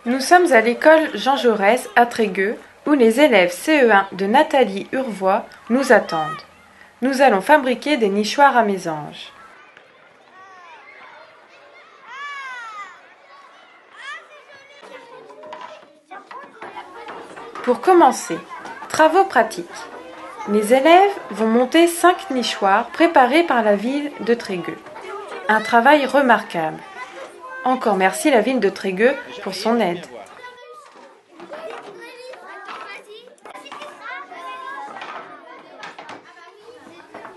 Nous sommes à l'école Jean Jaurès à Trégueux, où les élèves CE1 de Nathalie Urvois nous attendent. Nous allons fabriquer des nichoirs à mésange. Pour commencer, travaux pratiques. Les élèves vont monter 5 nichoirs préparés par la ville de Trégueux. Un travail remarquable. Encore merci la ville de Trégueux pour son aide.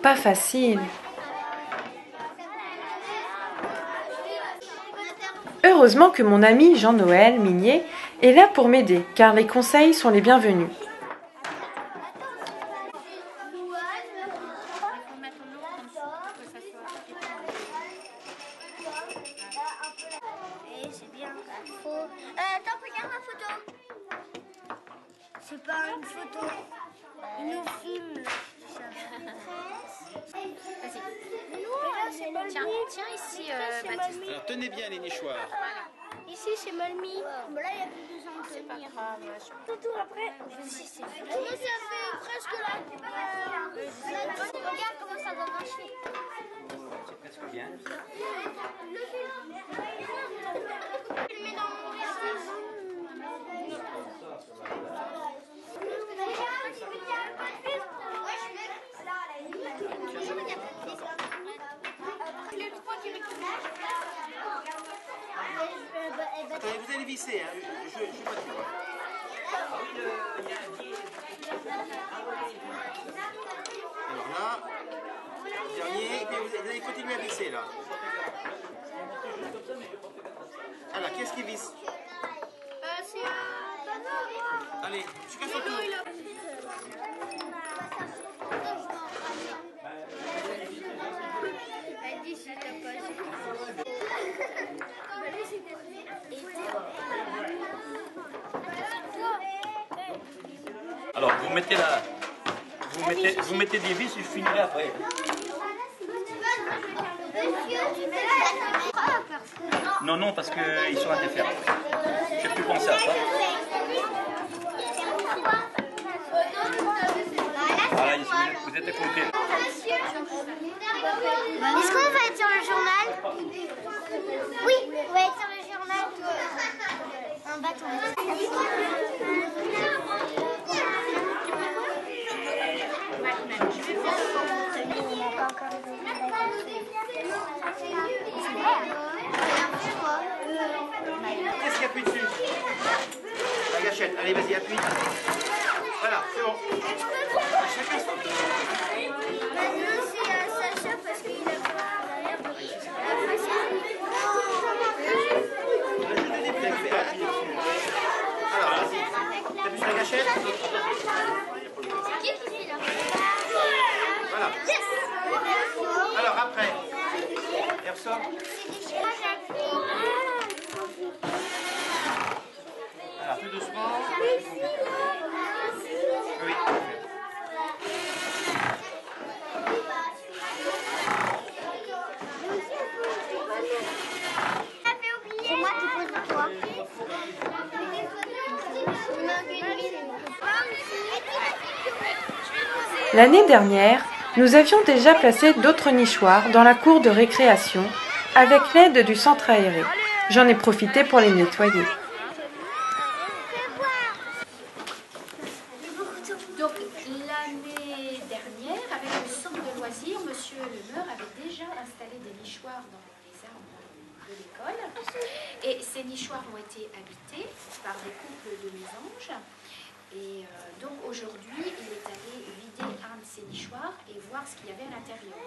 Pas facile. Heureusement que mon ami Jean-Noël Minier est là pour m'aider, car les conseils sont les bienvenus. Attends, regarde ma photo. C'est pas une photo. Il nous filme. Vas-y. Tiens ici, Baptiste. Alors tenez bien les nichoirs. Ici, c'est mal mis. Là, il y a plus de gens. C'est pas grave. Tout après. Si, c'est fait. Ça fait presque là. Regarde comment ça va marcher. C'est presque bien. Je le mets dans mon récit. Attendez, vous allez visser, hein. Je vois de savoir. Alors là, dernier, et puis vous allez continuer à visser là. Alors, qu'est-ce qui visse? Allez, chacun son tour. Alors vous mettez des vis et je finirai après. Non, parce qu'ils sont interférents. J'ai plus pensé à ça. Voilà, ici, vous êtes écoutés. Est-ce qu'on va être sur le journal? Oui, on va être sur le journal. Un bâton. Qu'est-ce qu'il y a plus dessus? La gâchette. Allez, vas-y, appuie. Voilà, c'est bon. Chacun son tour. Maintenant, c'est à Sacha parce qu'il a pas l'air de Alors, vas-y. T'appuies sur la gâchette? Voilà. Alors, après. Et ressort. Alors, tout doucement. Oui. C'est moi qui pose pour toi. L'année dernière, nous avions déjà placé d'autres nichoirs dans la cour de récréation avec l'aide du centre aéré. J'en ai profité pour les nettoyer. Donc l'année dernière, avec le centre de loisirs, Monsieur Le Meur avait déjà installé des nichoirs dans les arbres de l'école. Et ces nichoirs ont été habités par des couples de mésanges. Et donc aujourd'hui, il est allé vider un de ces nichoirs et voir ce qu'il y avait à l'intérieur.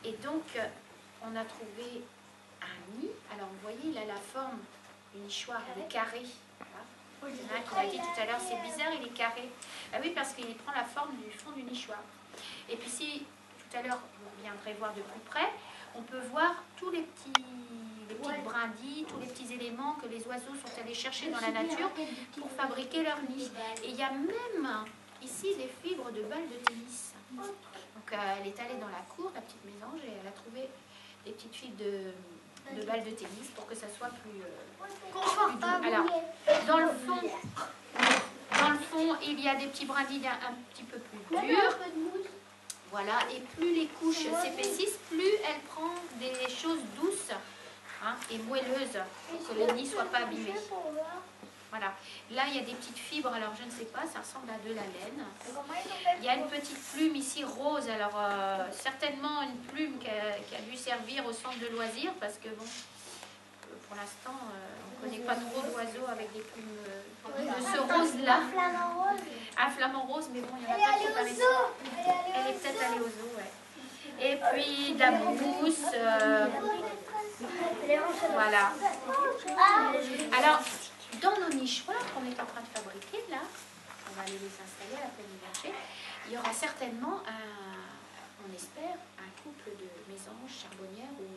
Et donc, on a trouvé un nid. Alors, vous voyez, il a la forme du nichoir, il est carré. Voilà. Il y en a un qui m'a dit tout à l'heure, c'est bizarre, il est carré. Ah oui, parce qu'il prend la forme du fond du nichoir. Et puis si, tout à l'heure, vous viendrez voir de plus près, on peut voir tous les petites brindilles, tous les petits éléments que les oiseaux sont allés chercher dans la nature pour fabriquer leur nid. Et il y a même ici des fibres de balles de tennis. Donc elle est allée dans la cour, la petite mésange, et elle a trouvé des petites fibres de de balles de tennis pour que ça soit plus doux. Alors, dans le fond, il y a des petits brindilles un petit peu plus durs. Voilà, et plus les couches s'épaississent, plus elle prend des choses douces et moelleuses pour que le nid ne soit pas abîmé. Voilà. Là, il y a des petites fibres, alors je ne sais pas, ça ressemble à de la laine. Il y a une petite plume ici rose, alors certainement une plume qui a dû servir au centre de loisirs, parce que bon, pour l'instant, on ne connaît pas trop d'oiseaux avec des plumes de ce rose-là. Un flamant rose, mais bon, il n'y en a pas trop par ici. Elle est peut-être allée au zoo, ouais. Et puis de la mousse, voilà. Alors, dans nos nichoirs qu'on est en train de fabriquer, là, on va aller les installer à la plaine du marché, il y aura certainement, on espère, un couple de mésanges charbonnières ou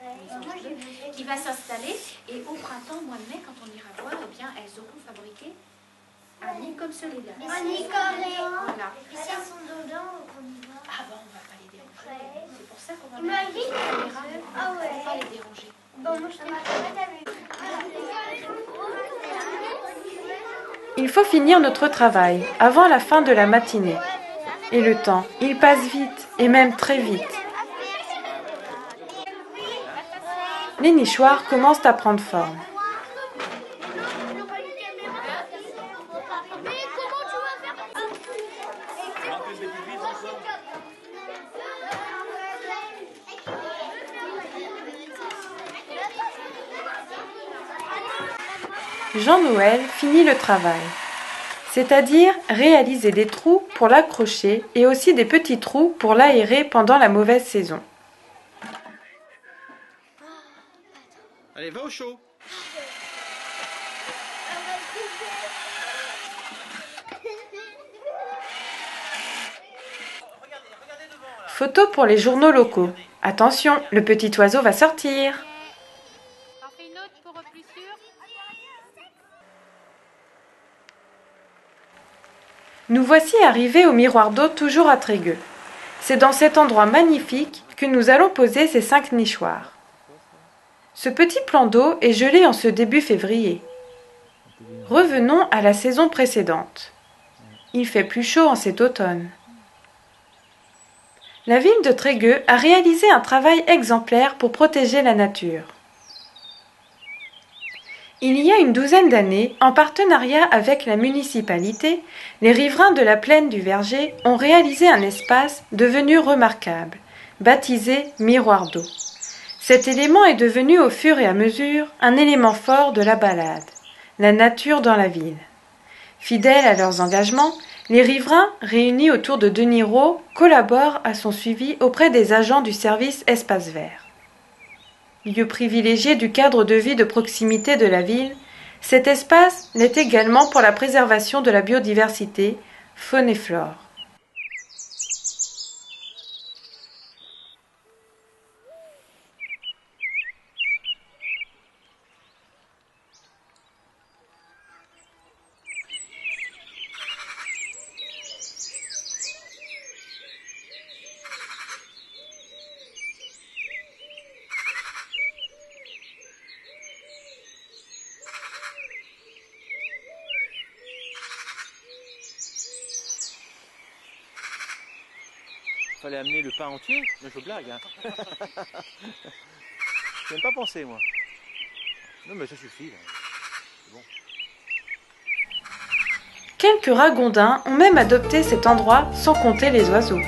mésanges bleus qui va s'installer. Et au printemps, mois de mai, quand on ira voir, eh bien, elles auront fabriqué un nid comme celui-là. Un nid comme les... Voilà. Et si elles sont dedans, on y va. Ah bon, on va pas les déranger. C'est pour ça qu'on va Imagine. Ah ouais. on va pas les déranger. Bon, moi, je t'ai pas. Il faut finir notre travail avant la fin de la matinée. Et le temps, il passe vite, et même très vite. Les nichoirs commencent à prendre forme. Jean-Noël finit le travail, c'est-à-dire réaliser des trous pour l'accrocher et aussi des petits trous pour l'aérer pendant la mauvaise saison. Allez, va au chaud. Photo pour les journaux locaux. Attention, le petit oiseau va sortir. Nous voici arrivés au miroir d'eau toujours à Trégueux. C'est dans cet endroit magnifique que nous allons poser ces 5 nichoirs. Ce petit plan d'eau est gelé en ce début février. Revenons à la saison précédente. Il fait plus chaud en cet automne. La ville de Trégueux a réalisé un travail exemplaire pour protéger la nature. Il y a une douzaine d'années, en partenariat avec la municipalité, les riverains de la plaine du Verger ont réalisé un espace devenu remarquable, baptisé Miroir d'eau. Cet élément est devenu au fur et à mesure un élément fort de la balade, la nature dans la ville. Fidèles à leurs engagements, les riverains, réunis autour de Denis Roux, collaborent à son suivi auprès des agents du service Espace Vert. Lieu privilégié du cadre de vie de proximité de la ville, cet espace l'est également pour la préservation de la biodiversité, faune et flore. Fallait amener le pain entier, mais je blague. Hein. Je n'ai même pas pensé, moi. Non, mais ça suffit. Là. C'est bon. Quelques ragondins ont même adopté cet endroit sans compter les oiseaux.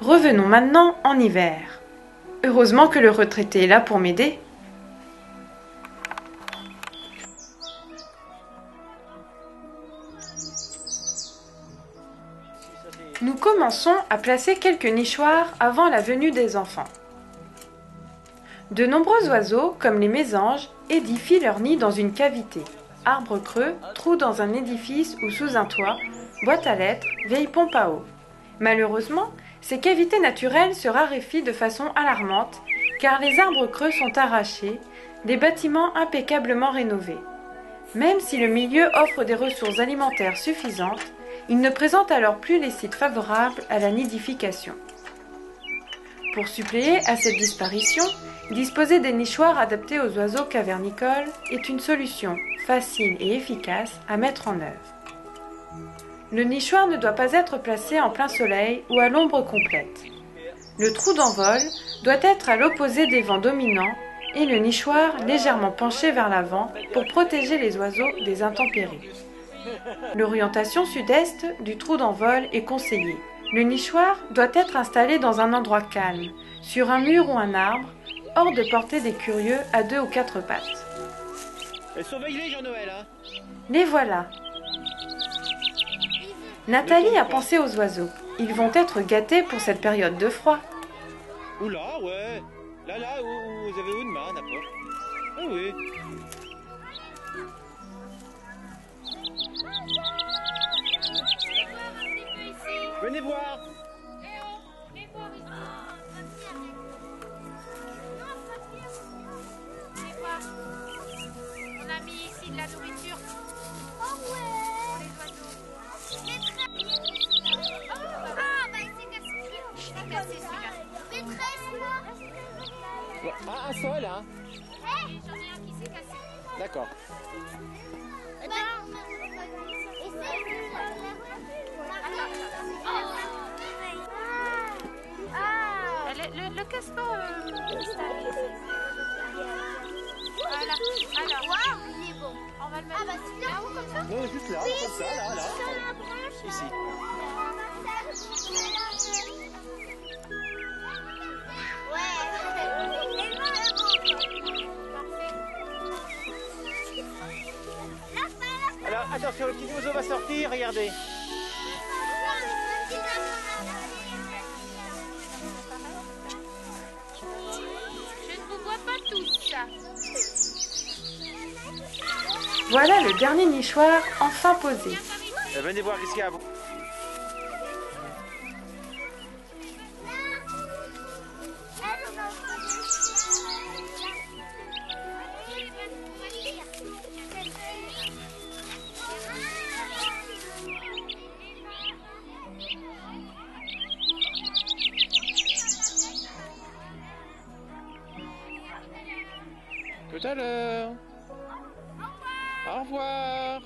Revenons maintenant en hiver. Heureusement que le retraité est là pour m'aider. Nous commençons à placer quelques nichoirs avant la venue des enfants. De nombreux oiseaux, comme les mésanges, édifient leur nid dans une cavité. Arbre creux, trou dans un édifice ou sous un toit, boîte à lettres, vieille pompe à eau. Malheureusement, ces cavités naturelles se raréfient de façon alarmante car les arbres creux sont arrachés, des bâtiments impeccablement rénovés. Même si le milieu offre des ressources alimentaires suffisantes, il ne présente alors plus les sites favorables à la nidification. Pour suppléer à cette disparition, disposer des nichoirs adaptés aux oiseaux cavernicoles est une solution facile et efficace à mettre en œuvre. Le nichoir ne doit pas être placé en plein soleil ou à l'ombre complète. Le trou d'envol doit être à l'opposé des vents dominants et le nichoir légèrement penché vers l'avant pour protéger les oiseaux des intempéries. L'orientation sud-est du trou d'envol est conseillée. Le nichoir doit être installé dans un endroit calme, sur un mur ou un arbre, hors de portée des curieux à 2 ou 4 pattes. Surveillez Jean-Noël, hein. Les voilà. Nathalie a pensé aux oiseaux. Ils vont être gâtés pour cette période de froid. Oula, ouais. Là, vous avez une main, n'importe. Ah oui. Venez voir. On a mis ici de la nourriture Oh ouais. pour les oiseaux. Ah, bah il s'est cassé. C'est cassé celui-là. Maîtresse, là. Ah, un seul, hein. J'en ai un qui s'est cassé. D'accord. Le casse pas, Voilà. Alors, Waouh, il est bon. on va le mettre Ah bah c'est bien. là-haut comme ça. Non, juste là, comme ça, là. Sur la branche. Ici. Alors, attention, le petit oiseau va sortir, regardez. Je ne vous vois pas tous. Voilà le dernier nichoir enfin posé. Venez voir qu'est-ce qu'il y a. Tout à l'heure. Au revoir.